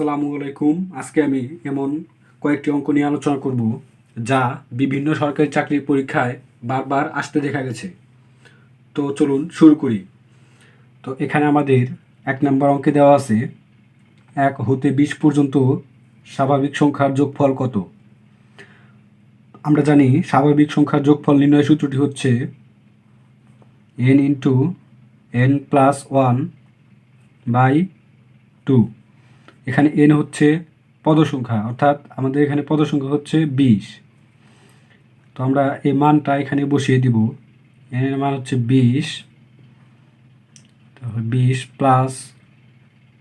আসসালামু আলাইকুম। আজকে আমি এমন কয়েকটি অঙ্ক নিয়ে আলোচনা করব যা বিভিন্ন সরকারি চাকরির পরীক্ষায় বারবার আসতে দেখা গেছে। তো চলুন শুরু করি। তো এখানে আমাদের ১ নম্বর অঙ্কে দেওয়া আছে ১ হতে ২০ পর্যন্ত স্বাভাবিক সংখ্যার যোগফল কত? আমরা জানি স্বাভাবিক সংখ্যার যোগফল নির্ণয় সূত্রটি হচ্ছে n ইন্টু n+1/2। এখানে n হচ্ছে পদসংখ্যা, অর্থাৎ আমাদের এখানে পদসংখ্যা হচ্ছে ২০। তো আমরা এই মানটা এখানে বসিয়ে দিব। n এর মান হচ্ছে ২০, তাহলে ২০ প্লাস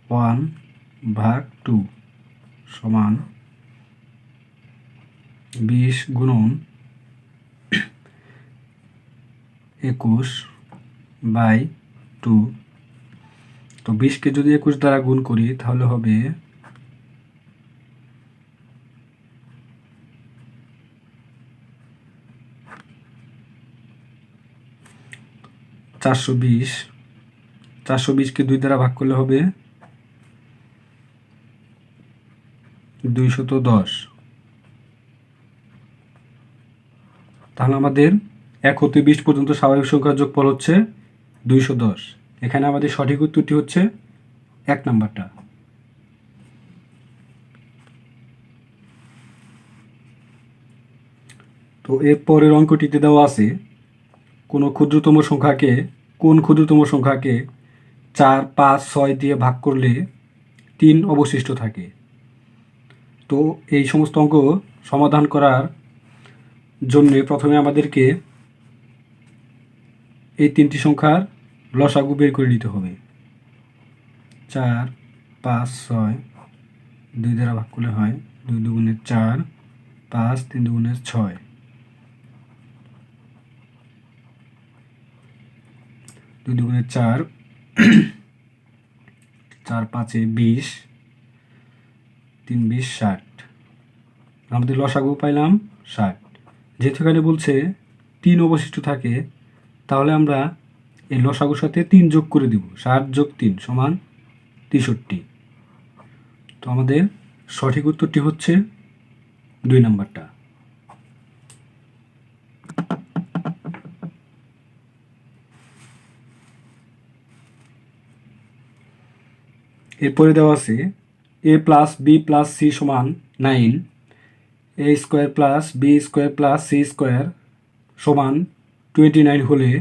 1/2 সমান ২০ গুণন ২১/2। তো ২০কে যদি ২১ দ্বারা গুণ করি তাহলে হবে ৪২০। ৪২০কে ২ দ্বারা ভাগ করলে হবে ২১০। তাহলে আমাদের ১ হতে ২০ পর্যন্ত স্বাভাবিক সংখ্যার যোগফল হচ্ছে ২১০। এখানে আমাদের সঠিক উত্তরটি হচ্ছে ১ নাম্বারটা। তো এর পরের অঙ্কটিতে দেওয়া আছে কোন ক্ষুদ্রতম সংখ্যাকে ৪, ৫, ৬ দিয়ে ভাগ করলে ৩ অবশিষ্ট থাকে। তো এই সমস্ত অঙ্ক সমাধান করার জন্য প্রথমে আমাদেরকে এই ৩টি সংখ্যার লসাগু বের করে নিতে হবে। ৪, ৫, ৬ ২ দ্বারা ভাগ করলে হয় ২ দুগুণে ৪, ৫ ৩ দুগুণে ৬, ২ দুগুণে ৪, ৪ ৫ ২০, ৩ ২০ ৬০। আমাদের লসাগু পাইলাম ৬০। যেহেতু এখানে বলছে ৩ অবশিষ্ট থাকে, তাহলে আমরা এই লসাগুর সাথে ৩ যোগ করে দিব। ৬০ যোগ ৩ সমান ৬৩। তো আমাদের সঠিক উত্তরটি হচ্ছে ২ নাম্বারটা। এরপরে দেওয়া আছে a plus B plus C সমান 9, a square plus B square plus C square সমান 29 হলে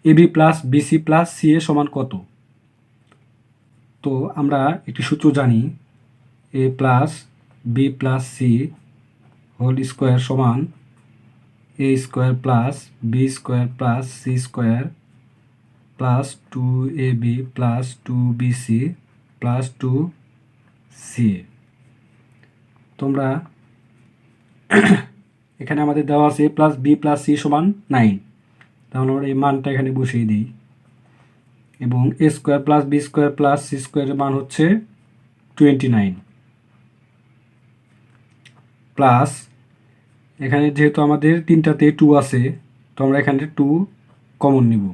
ab plus BC plus C A সমান কত? তো আমরা একটি সূত্র জানি, a plus B plus C whole square সমান a square plus B square plus C square plus 2ab plus 2bc plus 2ca। তোমরা এখানে আমাদের দেওয়া আছে a plus B plus C সমান 9, তাহলে আমরা এই মানটা এখানে বসিয়ে দিই। এবং A square plus B square plus C স্কোয়ারের মান হচ্ছে 29 প্লাস এখানে যেহেতু আমাদের তিনটাতে 2 আছে, তো আমরা এখানে 2 কমন নিব।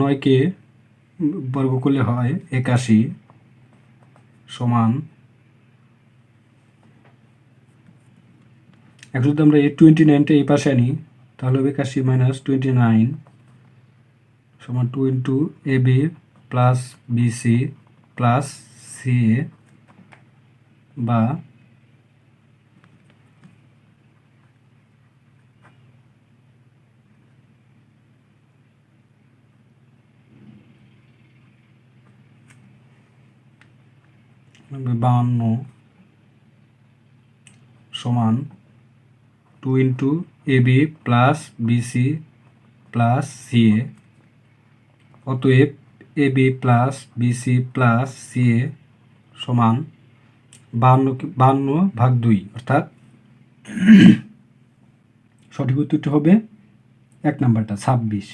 নয়কে বর্গ করলে হয় 81 সমান, এখন যদি আমরা এই 29টা এই পাশে আনি তাহলে হবে 81 মাইনাস 29 সমান 2 into A B plus BC plus C A বা বাহান্ন সমান 2 into A B plus BC plus C A. অতএব A B plus BC plus C A সমান 52/2, অর্থাৎ সঠিক উত্তরটি হবে ১ নাম্বারটা ২৬।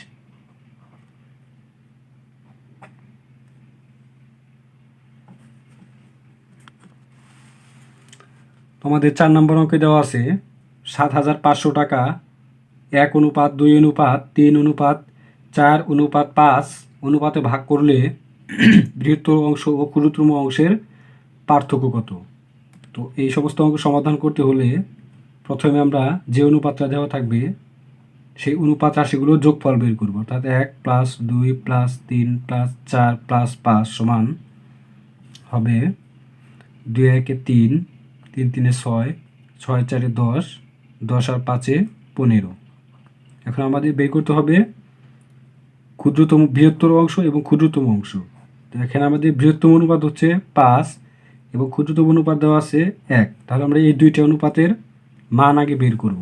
তোমাদের ৪ নম্বর অঙ্কে দেওয়া আছে ৭,৫০০ টাকা ১:২:৩:৩ 4:5 অনুপাতে ভাগ করলে বৃহত্তর অংশ ও ক্ষুদ্রতম অংশের পার্থক্য কত? তো এই সমস্ত অঙ্ক সমাধান করতে হলে প্রথমে আমরা যে অনুপাতটা দেওয়া থাকবে সেই অনুপাত রাশিগুলোর যোগফল বের করব। অর্থাৎ 1 + 2 + 3 + 4 + 5 সমান হবে 2 × 1 = 3, 3 × 3 = 6, 6 × 4 = 10, 10 আর 5 = 15। এখন আমাদের বের করতে হবে বৃহত্তর অংশ এবং ক্ষুদ্রতম অংশ। তো এখানে আমাদের বৃহত্তম অনুপাত হচ্ছে 5 এবং ক্ষুদ্রতম অনুপাত দেওয়া আছে 1। তাহলে আমরা এই দুইটা অনুপাতের মান আগে বের করব।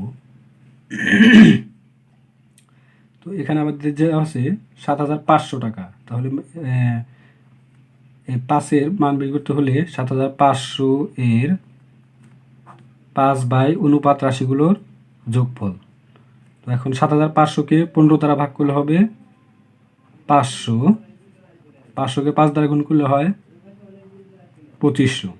তো এখানে আমাদের যে আছে 7,500 টাকা। তাহলে এই 5-এর মান বের করতে হলে 7,500 এর 5 / অনুপাত রাশিগুলোর যোগফল। তো এখন 7,500-কে 15 দ্বারা ভাগ করলে হবে 500, 500-কে 5 দ্বারা গুণ করলে হয় 2500।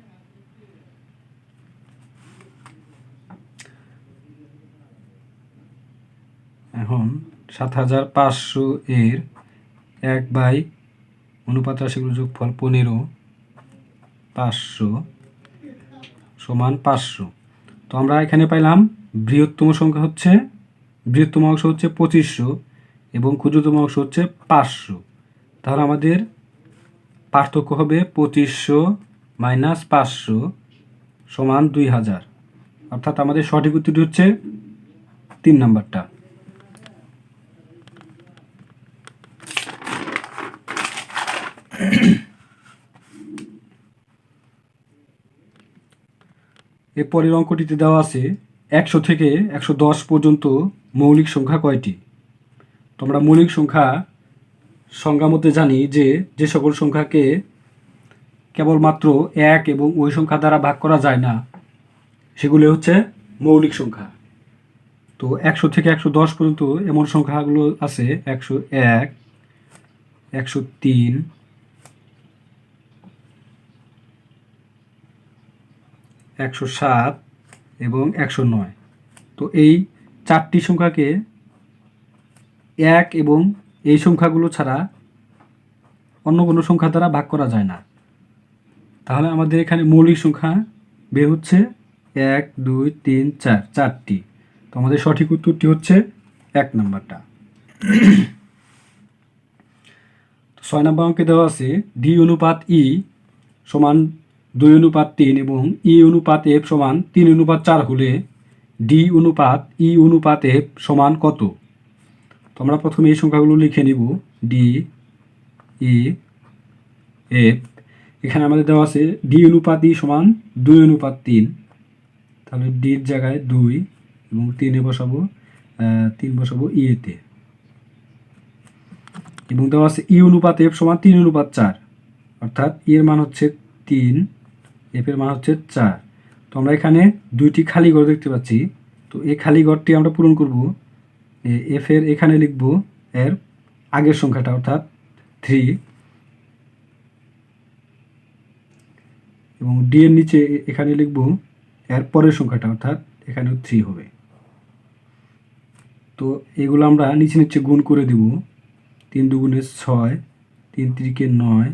এখন 7,500 এর 1 / অনুপাত রাশিগুলোর যোগফল 15, 500 সমান 500। তো আমরা এখানে পাইলাম বৃহত্তম অংশ হচ্ছে 2500 এবং ক্ষুদ্রতম অংশ হচ্ছে 500। তাহলে আমাদের পার্থক্য হবে 2500 - 500 সমান 2000। অর্থাৎ আমাদের সঠিক উত্তরটি হচ্ছে 3 নাম্বারটা। এরপরের অঙ্কটিতে দেওয়া আছে 100 থেকে 110 পর্যন্ত মৌলিক সংখ্যা কয়টি? তো আমরা মৌলিক সংখ্যা মধ্যে জানি যে সকল সংখ্যাকে কেবলমাত্র 1 এবং ওই সংখ্যা দ্বারা ভাগ করা যায় না সেগুলো হচ্ছে মৌলিক সংখ্যা। তো 100 থেকে 110 পর্যন্ত এমন সংখ্যাগুলো আছে 101, 103, 107 এবং 109। তো এই 4টি সংখ্যাকে 1 এবং এই সংখ্যাগুলো ছাড়া অন্য কোনো সংখ্যা দ্বারা ভাগ করা যায় না। তাহলে আমাদের এখানে মৌলিক সংখ্যা বের হচ্ছে 1, 2, 3, 4, 4টি। তো আমাদের সঠিক উত্তরটি হচ্ছে 1 নাম্বারটা। 6 নাম্বার অঙ্কে দেওয়া আছে D/E সমান 2/3 এবং E/F সমান 3/4 হলে D/E/F সমান কত? তো আমরা প্রথমে এই সংখ্যাগুলো লিখে নিব। D/E/F এখানে আমাদের দেওয়া আছে D/E সমান 2/3। তাহলে ডির জায়গায় 2 এবং 3 বসাবো E-তে। এবং দেওয়া আছে E/F সমান 3/4, অর্থাৎ E এর মান হচ্ছে 3, F এর মান হচ্ছে 4। তো আমরা এখানে 2টি খালি ঘর দেখতে পাচ্ছি। তো এই খালি ঘরটি আমরা পূরণ করব। F এর এখানে লিখব এর আগের সংখ্যাটা অর্থাৎ 3 এবং D এর নিচে এখানে লিখব এর পরের সংখ্যাটা অর্থাৎ এখানেও 3 হবে। তো এগুলো আমরা নিচে গুণ করে দেব। 3 × 2 = 6, 3 × 3 = 9,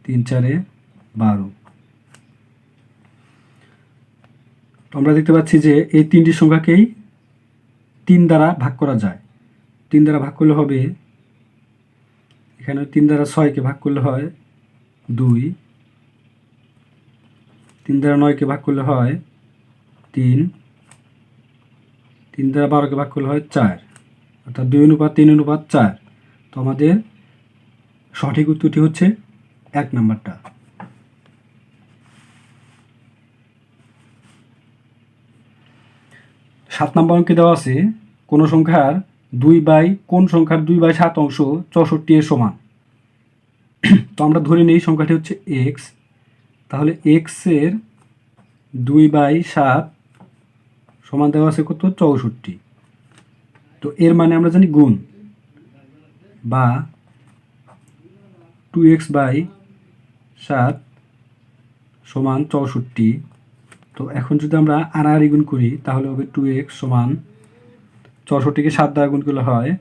3 × 4 = 12। তো আমরা দেখতে পাচ্ছি যে এই 3টি সংখ্যাকেই 3 দ্বারা ভাগ করা যায়। 3 দ্বারা ভাগ করলে হবে এখানে 3 দ্বারা 6-কে ভাগ করলে হয় 2, 3 দ্বারা 9-কে ভাগ করলে হয় 3, 3 দ্বারা 12-কে ভাগ করলে হয় 4, অর্থাৎ 2/3/4। তো আমাদের সঠিক উত্তরটি হচ্ছে 1 নাম্বারটা। 7 নাম্বার অঙ্কে দেওয়া আছে কোন সংখ্যার 2/7 অংশ 64 এর সমান। তো আমরা ধরে নিই সংখ্যাটি হচ্ছে x। তাহলে x এর 2/7 সমান দেওয়া আছে কত? 64। তো এর মানে আমরা জানি গুণ বা 2x/7 সমান 64। তো এখন যদি আমরা আড়াআড়ি গুণ করি তাহলে হবে 2x সমান 64-কে 7 দ্বারা গুণ করলে হয়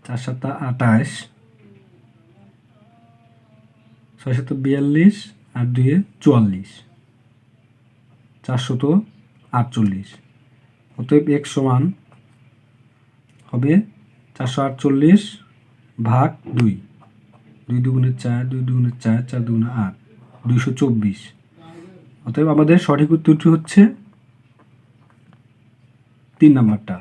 4 সাতা 28, 6 সাতা 42 আর 2 44, 448। অতএব x সমান হবে 448 ভাগ 2, 2 দুগুণে 4, 2 দুগুণে 4, 4 দুগুণে 8, 224। অতএব আমাদের সঠিক উত্তরটি হচ্ছে 3 নাম্বারটা।